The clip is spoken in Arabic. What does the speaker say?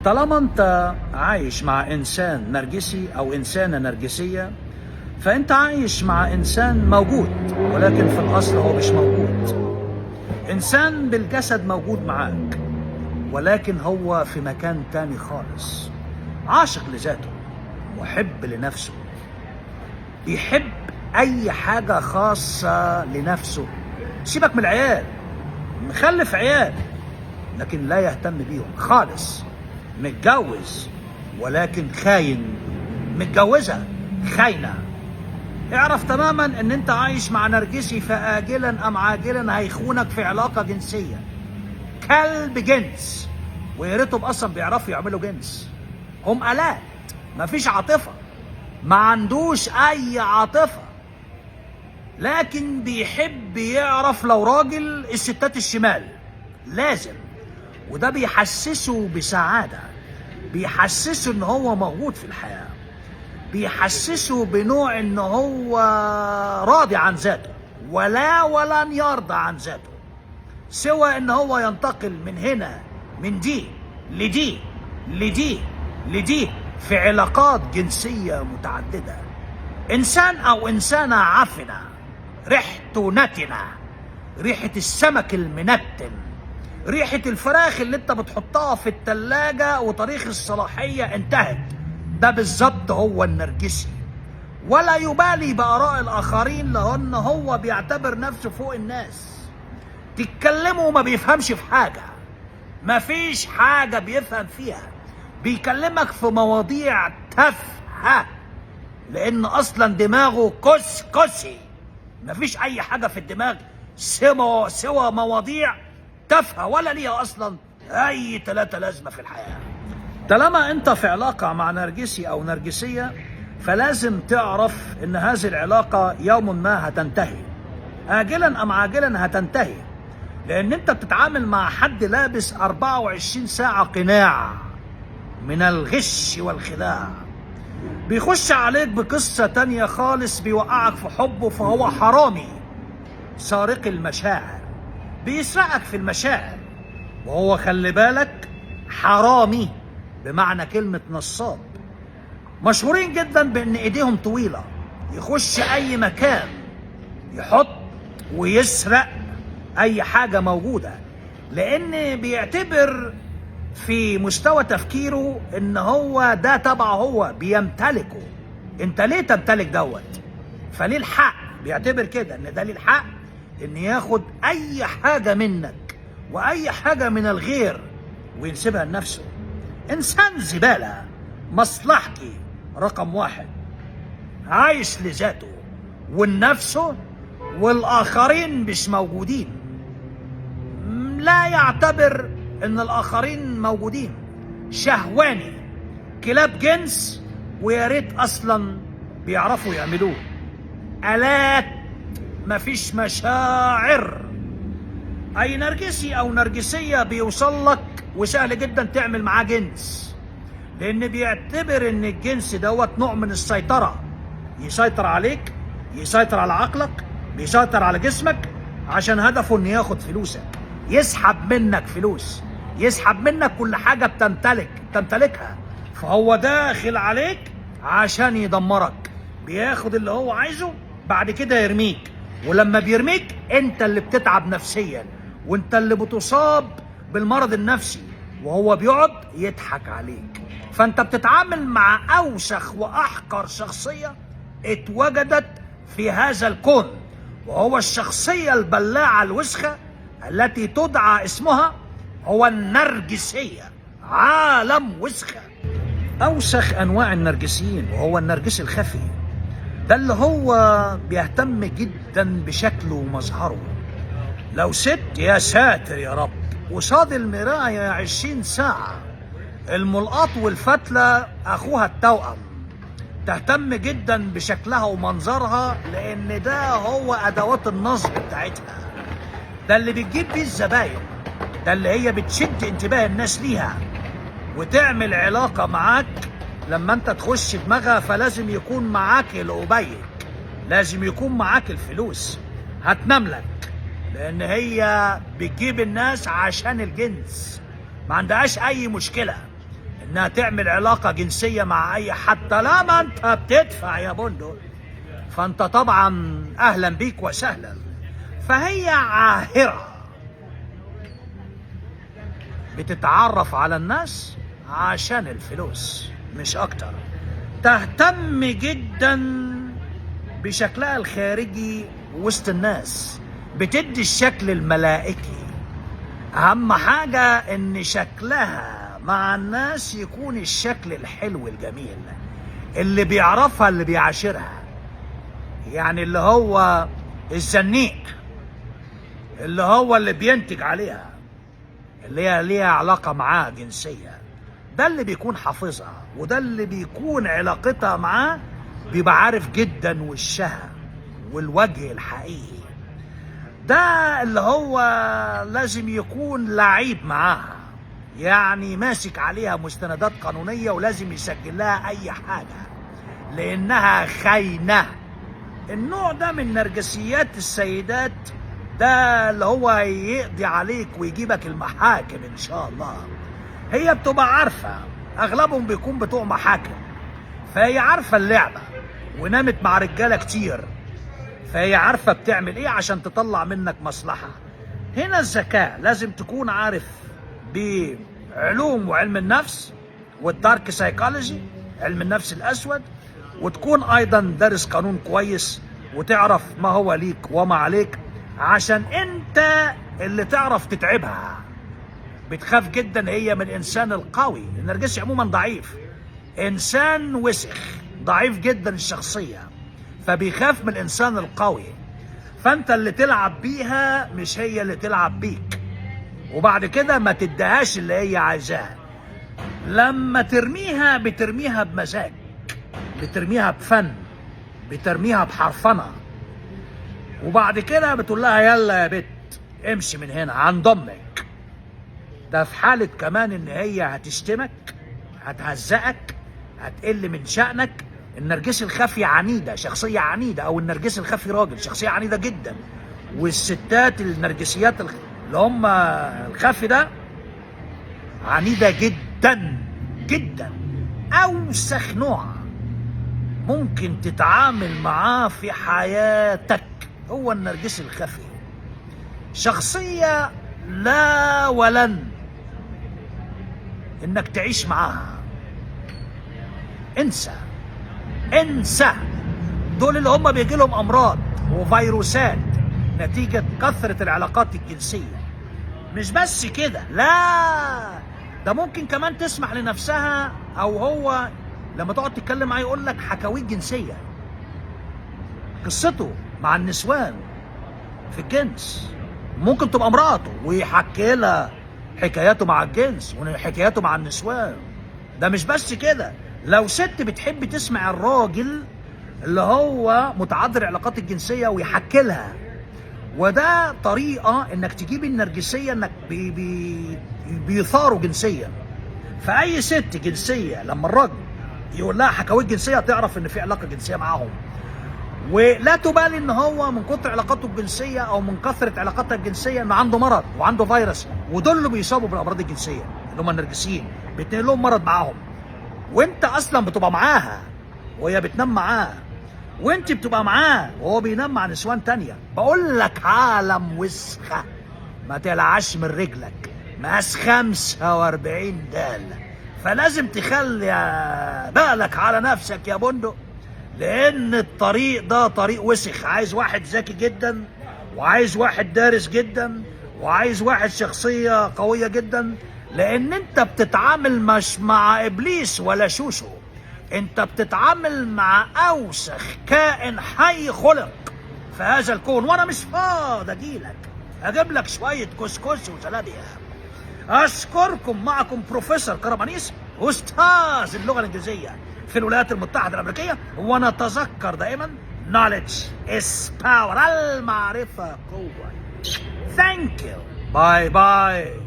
طالما انت عايش مع انسان نرجسي او انسانة نرجسية، فانت عايش مع انسان موجود ولكن في الاصل هو مش موجود. انسان بالجسد موجود معاك ولكن هو في مكان تاني خالص. عاشق لذاته، محب لنفسه، بيحب اي حاجة خاصة لنفسه. سيبك من العيال، مخلف عيال لكن لا يهتم بيهم خالص. متجوز ولكن خاين، متجوزة خاينة. اعرف تماما ان انت عايش مع نرجسي، فآجلا ام عاجلا هيخونك في علاقة جنسية. كلب جنس، ويا ريتهم اصلا بيعرفوا يعملوا جنس. هم آلات، مفيش عاطفة، ما عندوش اي عاطفة، لكن بيحب يعرف لو راجل الستات الشمال لازم. وده بيحسسه بسعادة، بيحسسه ان هو موجود في الحياة، بيحسسه بنوع ان هو راضي عن ذاته ولن يرضى عن ذاته، سوى ان هو ينتقل من هنا، من دي لدي لدي لدي في علاقات جنسية متعددة. انسان او انسانة عفنة، ريحته نتنة، ريحة السمك المنتن، ريحة الفراخ اللي انت بتحطها في التلاجة وتاريخ الصلاحية انتهت. ده بالظبط هو النرجسي، ولا يبالي بآراء الآخرين لأن هو بيعتبر نفسه فوق الناس. تتكلموا ما بيفهمش في حاجة، ما فيش حاجة بيفهم فيها، بيكلمك في مواضيع تافهة لأن أصلا دماغه كسي. ما فيش أي حاجة في الدماغ سوى مواضيع تافهة ولا ليها أصلا أي تلاتة لازمة في الحياة. طالما أنت في علاقة مع نرجسي أو نرجسية، فلازم تعرف إن هذه العلاقة يوم ما هتنتهي، آجلا أم عاجلا هتنتهي، لأن أنت بتتعامل مع حد لابس 24 ساعة قناع من الغش والخداع. بيخش عليك بقصة تانية خالص، بيوقعك في حبه، فهو حرامي سارق المشاعر، بيسرقك في المشاعر. وهو خلي بالك حرامي بمعنى كلمة نصاب. مشهورين جدا بان ايديهم طويلة، يخش اي مكان يحط ويسرق اي حاجة موجودة، لان بيعتبر في مستوى تفكيره ان هو ده تبعه، هو بيمتلكه. انت ليه تمتلك دوت؟ فليه الحق؟ بيعتبر كده ان ده ليه الحق ان ياخد اي حاجة منك واي حاجة من الغير وينسبها لنفسه. انسان زبالة، مصلحتي رقم واحد، عايش لذاته والنفسه والاخرين مش موجودين، لا يعتبر ان الاخرين موجودين. شهواني، كلاب جنس، ويا ريت اصلا بيعرفوا يعملوه. آلات، مفيش مشاعر. اي نرجسي او نرجسية بيوصل لك وسهل جدا تعمل معاه جنس، لان بيعتبر ان الجنس دوت نوع من السيطرة. يسيطر عليك، يسيطر على عقلك، بيسيطر على جسمك، عشان هدفه ان ياخد فلوسك، يسحب منك فلوس، يسحب منك كل حاجة بتمتلكها. فهو داخل عليك عشان يدمرك، بياخد اللي هو عايزه بعد كده يرميك. ولما بيرميك انت اللي بتتعب نفسيا، وانت اللي بتصاب بالمرض النفسي، وهو بيقعد يضحك عليك. فانت بتتعامل مع اوسخ واحقر شخصية اتوجدت في هذا الكون، وهو الشخصية البلاعة الوسخة التي تدعى اسمها هو النرجسية. عالم وسخة. اوسخ انواع النرجسيين وهو النرجسي الخفي، ده اللي هو بيهتم جدا بشكله ومظهره. لو ست، يا ساتر يا رب، وصاد المراية 20 ساعة. الملقاط والفتلة اخوها التوأم، تهتم جدا بشكلها ومنظرها، لان ده هو ادوات النصب بتاعتها، ده اللي بتجيب بيه الزباين، ده اللي هي بتشد انتباه الناس ليها وتعمل علاقة معاك. لما انت تخش دماغها فلازم يكون معاك الأبيك، لازم يكون معاك الفلوس، هتنام لك، لان هي بتجيب الناس عشان الجنس، ما عندهاش اي مشكلة. انها تعمل علاقة جنسية مع اي حد طالما انت بتدفع يا بندق، فانت طبعا اهلا بيك وسهلا. فهي عاهرة بتتعرف على الناس عشان الفلوس مش اكتر. تهتم جدا بشكلها الخارجي وسط الناس، بتدي الشكل الملائكي. اهم حاجة ان شكلها مع الناس يكون الشكل الحلو الجميل اللي بيعرفها اللي بيعاشرها، يعني اللي هو الزنيق، اللي هو اللي بينتج عليها، اللي هي ليها علاقة معاه جنسية، ده اللي بيكون حافظها، وده اللي بيكون علاقتها معاه بيبقى عارف جدا وشها والوجه الحقيقي. ده اللي هو لازم يكون لعيب معاها، يعني ماسك عليها مستندات قانونية ولازم يسجل لها أي حاجة لأنها خاينة. النوع ده من نرجسيات السيدات ده اللي هو يقضي عليك ويجيبك المحاكم إن شاء الله. هي بتبقى عارفة، أغلبهم بيكون بتوع محاكم، فهي عارفة اللعبة ونامت مع رجالة كتير، فهي عارفة بتعمل ايه عشان تطلع منك مصلحة. هنا الذكاء، لازم تكون عارف بعلوم وعلم النفس والدارك سايكولوجي، علم النفس الأسود، وتكون أيضا دارس قانون كويس وتعرف ما هو ليك وما عليك، عشان انت اللي تعرف تتعبها. بتخاف جدا هي من الإنسان القوي. النرجسي عموما ضعيف، إنسان وسخ ضعيف جدا الشخصية، فبيخاف من الإنسان القوي. فأنت اللي تلعب بيها مش هي اللي تلعب بيك، وبعد كده ما تديهاش اللي هي عايزاها. لما ترميها بترميها بمزاج، بترميها بفن، بترميها بحرفنة، وبعد كده بتقول لها يلا يا بت امشي من هنا عند امك. ده في حالة كمان ان هي هتشتمك، هتهزقك، هتقل من شأنك. النرجسي الخفي عنيدة، شخصية عنيدة، او النرجسي الخفي راجل شخصية عنيدة جدا. والستات النرجسيات اللي هم الخفي ده عنيدة جدا جدا. اوسخ نوع ممكن تتعامل معاه في حياتك هو النرجسي الخفي. شخصية لا ولن انك تعيش معاها. انسى انسى. دول اللي هم بيجي لهم امراض وفيروسات نتيجة كثرة العلاقات الجنسية. مش بس كده، لا، ده ممكن كمان تسمح لنفسها، او هو لما تقعد تتكلم معاه يقول لك حكاويك جنسية، قصته مع النسوان في الجنس. ممكن تبقى مراته ويحكي لها حكاياته مع الجنس وحكاياته مع النسوان. ده مش بس كده، لو ست بتحب تسمع الراجل اللي هو متعدد العلاقات الجنسية ويحكي لها، وده طريقة انك تجيب النرجسية انك بيثاروا جنسيا. فأي ست جنسية لما الراجل يقول لها حكاويك جنسية تعرف ان في علاقة جنسية معاهم، ولا تبالي ان هو من كتر علاقاته الجنسية او من كثرة علاقاتها الجنسية انه عنده مرض وعنده فيروس. ودول اللي بيصابوا بالامراض الجنسية اللي هم النرجسيين، بيتنقل لهم مرض معاهم، وانت اصلا بتبقى معاها وهي بتنام معاه، وانت بتبقى معاه وهو بينام مع نسوان تانية. بقول لك عالم وسخة ما تلعش من رجلك، مقاس 45 دال. فلازم تخلي بالك على نفسك يا بندق، لان الطريق ده طريق وسخ، عايز واحد ذكي جدا، وعايز واحد دارس جدا، وعايز واحد شخصية قوية جدا، لان انت بتتعامل مش مع ابليس ولا شوشو، انت بتتعامل مع اوسخ كائن حي خلق في هذا الكون. وانا مش فاضي اجيلك اجيب لك شويه كسكس وزلابيا. اشكركم، معكم بروفيسور كرمانيس، استاذ اللغه الانجليزيه في الولايات المتحده الامريكيه. ونتذكر دائما knowledge is power، المعرفه قوه. ثانك يو، باي باي.